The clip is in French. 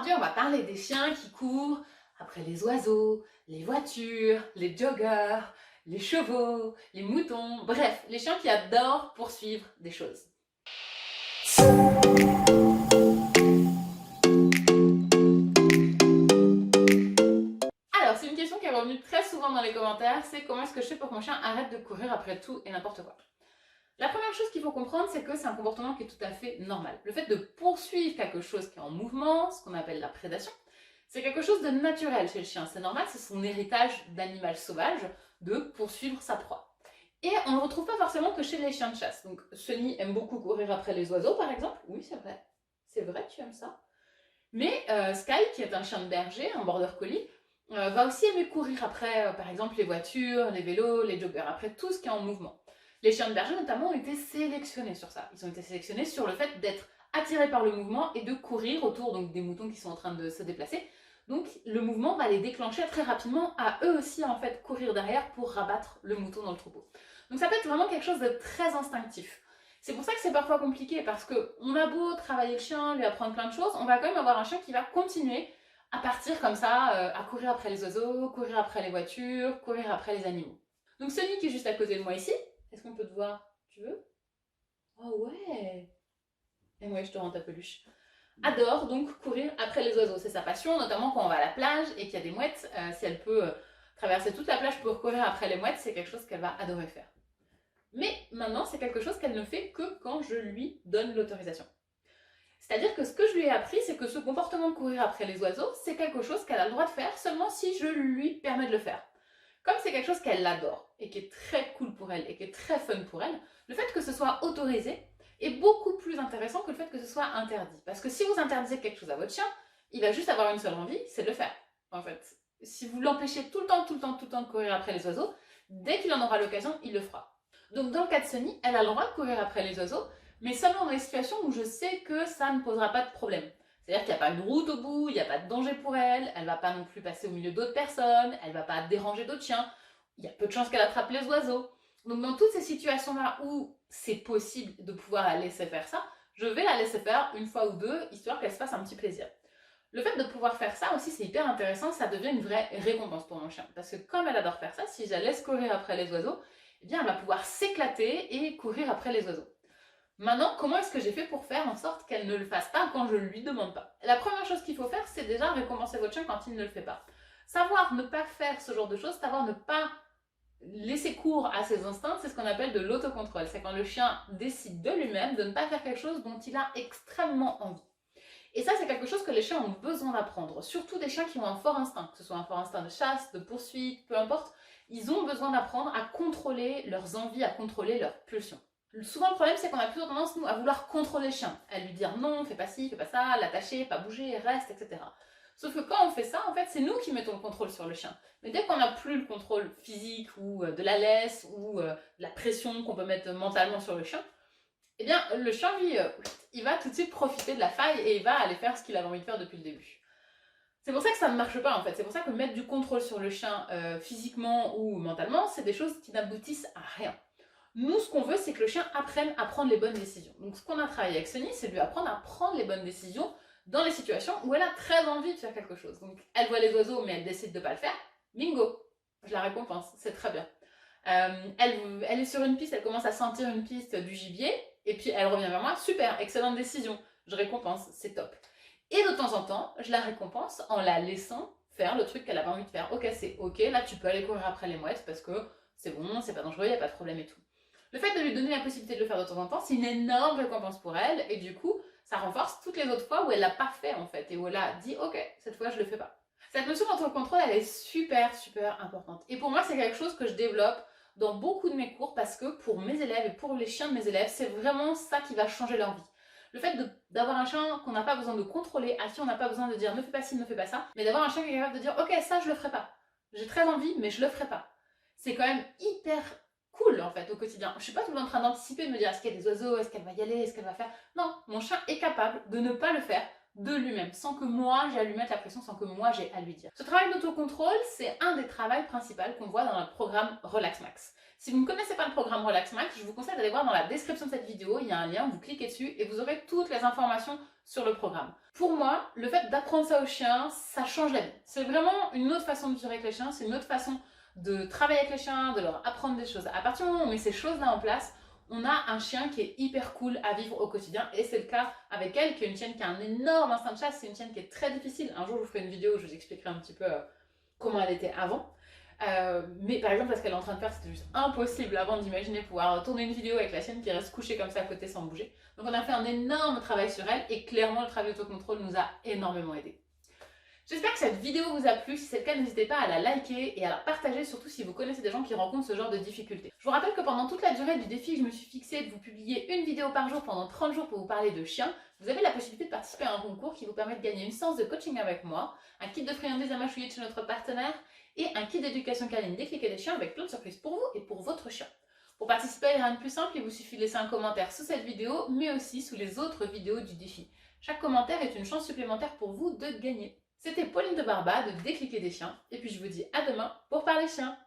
Aujourd'hui, on va parler des chiens qui courent après les oiseaux, les voitures, les joggers, les chevaux, les moutons, bref, les chiens qui adorent poursuivre des choses. Alors, c'est une question qui est revenue très souvent dans les commentaires, c'est comment est-ce que je fais pour que mon chien arrête de courir après tout et n'importe quoi. La première chose qu'il faut comprendre, c'est que c'est un comportement qui est tout à fait normal. Le fait de poursuivre quelque chose qui est en mouvement, ce qu'on appelle la prédation, c'est quelque chose de naturel chez le chien. C'est normal, c'est son héritage d'animal sauvage de poursuivre sa proie. Et on ne le retrouve pas forcément que chez les chiens de chasse. Donc Sunny aime beaucoup courir après les oiseaux, par exemple. Oui, c'est vrai. C'est vrai, tu aimes ça. Mais Sky, qui est un chien de berger, un border collie, va aussi aimer courir après, par exemple, les voitures, les vélos, les joggers, après tout ce qui est en mouvement. Les chiens de berger, notamment, ont été sélectionnés sur ça. Ils ont été sélectionnés sur le fait d'être attirés par le mouvement et de courir autour donc, des moutons qui sont en train de se déplacer. Donc, le mouvement va les déclencher très rapidement à eux aussi, en fait, courir derrière pour rabattre le mouton dans le troupeau. Donc, ça peut être vraiment quelque chose de très instinctif. C'est pour ça que c'est parfois compliqué, parce qu'on a beau travailler le chien, lui apprendre plein de choses, on va quand même avoir un chien qui va continuer à partir comme ça, à courir après les oiseaux, courir après les voitures, courir après les animaux. Donc Sunny qui est juste à côté de moi ici, est-ce qu'on peut te voir? Tu veux? Oh ouais! Et moi je te rends ta peluche. Adore donc courir après les oiseaux, c'est sa passion, notamment quand on va à la plage et qu'il y a des mouettes, si elle peut traverser toute la plage pour courir après les mouettes, c'est quelque chose qu'elle va adorer faire. Mais maintenant, c'est quelque chose qu'elle ne fait que quand je lui donne l'autorisation. C'est-à-dire que ce que je lui ai appris, c'est que ce comportement de courir après les oiseaux, c'est quelque chose qu'elle a le droit de faire seulement si je lui permets de le faire. Comme c'est quelque chose qu'elle adore et qui est très cool pour elle et qui est très fun pour elle, le fait que ce soit autorisé est beaucoup plus intéressant que le fait que ce soit interdit. Parce que si vous interdisez quelque chose à votre chien, il va juste avoir une seule envie, c'est de le faire. En fait, si vous l'empêchez tout le temps de courir après les oiseaux, dès qu'il en aura l'occasion, il le fera. Donc dans le cas de Sunny, elle a le droit de courir après les oiseaux, mais seulement dans les situations où je sais que ça ne posera pas de problème. C'est-à-dire qu'il n'y a pas une route au bout, il n'y a pas de danger pour elle, elle ne va pas non plus passer au milieu d'autres personnes, elle ne va pas déranger d'autres chiens, il y a peu de chances qu'elle attrape les oiseaux. Donc dans toutes ces situations-là où c'est possible de pouvoir la laisser faire ça, je vais la laisser faire une fois ou deux, histoire qu'elle se fasse un petit plaisir. Le fait de pouvoir faire ça aussi, c'est hyper intéressant, ça devient une vraie récompense pour mon chien. Parce que comme elle adore faire ça, si je la laisse courir après les oiseaux, eh bien elle va pouvoir s'éclater et courir après les oiseaux. Maintenant, comment est-ce que j'ai fait pour faire en sorte qu'elle ne le fasse pas quand je ne lui demande pas? La première chose qu'il faut faire, c'est déjà récompenser votre chien quand il ne le fait pas. Savoir ne pas faire ce genre de choses, savoir ne pas laisser cours à ses instincts, c'est ce qu'on appelle de l'autocontrôle. C'est quand le chien décide de lui-même de ne pas faire quelque chose dont il a extrêmement envie. Et ça, c'est quelque chose que les chiens ont besoin d'apprendre. Surtout des chiens qui ont un fort instinct, que ce soit un fort instinct de chasse, de poursuite, peu importe. Ils ont besoin d'apprendre à contrôler leurs envies, à contrôler leurs pulsions. Souvent, le problème, c'est qu'on a plutôt tendance, nous, à vouloir contrôler le chien, à lui dire non, fais pas ci, fais pas ça, l'attacher, pas bouger, reste, etc. Sauf que quand on fait ça, en fait, c'est nous qui mettons le contrôle sur le chien. Mais dès qu'on n'a plus le contrôle physique ou de la laisse ou de la pression qu'on peut mettre mentalement sur le chien, eh bien, le chien, lui, il va tout de suite profiter de la faille et il va aller faire ce qu'il avait envie de faire depuis le début. C'est pour ça que ça ne marche pas, en fait. C'est pour ça que mettre du contrôle sur le chien physiquement ou mentalement, c'est des choses qui n'aboutissent à rien. Nous, ce qu'on veut, c'est que le chien apprenne à prendre les bonnes décisions. Donc, ce qu'on a travaillé avec Sunny, c'est de lui apprendre à prendre les bonnes décisions dans les situations où elle a très envie de faire quelque chose. Donc, elle voit les oiseaux, mais elle décide de ne pas le faire. Bingo! Je la récompense, c'est très bien. Elle est sur une piste, elle commence à sentir une piste du gibier, et puis elle revient vers moi, super, excellente décision, je récompense, c'est top. Et de temps en temps, je la récompense en la laissant faire le truc qu'elle avait envie de faire. Ok, c'est ok, là tu peux aller courir après les mouettes parce que c'est bon, c'est pas dangereux, il n'y a pas de problème et tout. Le fait de lui donner la possibilité de le faire de temps en temps, c'est une énorme récompense pour elle, et du coup, ça renforce toutes les autres fois où elle l'a pas fait en fait, et où elle a dit ok, cette fois je le fais pas. Cette notion d'autocontrôle, elle est super importante. Et pour moi, c'est quelque chose que je développe dans beaucoup de mes cours parce que pour mes élèves et pour les chiens de mes élèves, c'est vraiment ça qui va changer leur vie. Le fait d'avoir un chien qu'on n'a pas besoin de contrôler, à qui on n'a pas besoin de dire ne fais pas ci, ne fais pas ça, mais d'avoir un chien qui est capable de dire ok, ça je le ferai pas. J'ai très envie, mais je le ferai pas. C'est quand même hyper cool en fait au quotidien. Je suis pas tout le temps en train d'anticiper, de me dire est-ce qu'il y a des oiseaux, est-ce qu'elle va y aller, est-ce qu'elle va faire. Non, mon chien est capable de ne pas le faire de lui-même, sans que moi j'ai à lui mettre la pression, sans que moi j'ai à lui dire. Ce travail d'autocontrôle, c'est un des travaux principaux qu'on voit dans notre programme Relax Max. Si vous ne connaissez pas le programme Relax Max, je vous conseille d'aller voir dans la description de cette vidéo, il y a un lien, vous cliquez dessus et vous aurez toutes les informations sur le programme. Pour moi, le fait d'apprendre ça aux chiens, ça change la vie. C'est vraiment une autre façon de vivre avec les chiens, c'est une autre façon de travailler avec les chiens, de leur apprendre des choses. À partir du moment où on met ces choses-là en place, on a un chien qui est hyper cool à vivre au quotidien, et c'est le cas avec elle, qui est une chienne qui a un énorme instinct de chasse. C'est une chienne qui est très difficile. Un jour, je vous ferai une vidéo où je vous expliquerai un petit peu comment elle était avant. Mais par exemple, ce qu'elle est en train de faire, c'était juste impossible avant d'imaginer pouvoir tourner une vidéo avec la chienne qui reste couchée comme ça à côté sans bouger. Donc on a fait un énorme travail sur elle, et clairement le travail d'autocontrôle nous a énormément aidé. J'espère que cette vidéo vous a plu. Si c'est le cas, n'hésitez pas à la liker et à la partager, surtout si vous connaissez des gens qui rencontrent ce genre de difficultés. Je vous rappelle que pendant toute la durée du défi, je me suis fixée de vous publier une vidéo par jour pendant 30 jours pour vous parler de chiens. Vous avez la possibilité de participer à un concours qui vous permet de gagner une séance de coaching avec moi, un kit de friandises à mâchouiller de chez notre partenaire et un kit d'éducation canine Déclic des chiens avec plein de surprises pour vous et pour votre chien. Pour participer, il n'y a rien de plus simple, il vous suffit de laisser un commentaire sous cette vidéo, mais aussi sous les autres vidéos du défi. Chaque commentaire est une chance supplémentaire pour vous de gagner. C'était Pauline de Barba de Décliquer des chiens, et puis je vous dis à demain pour parler chiens.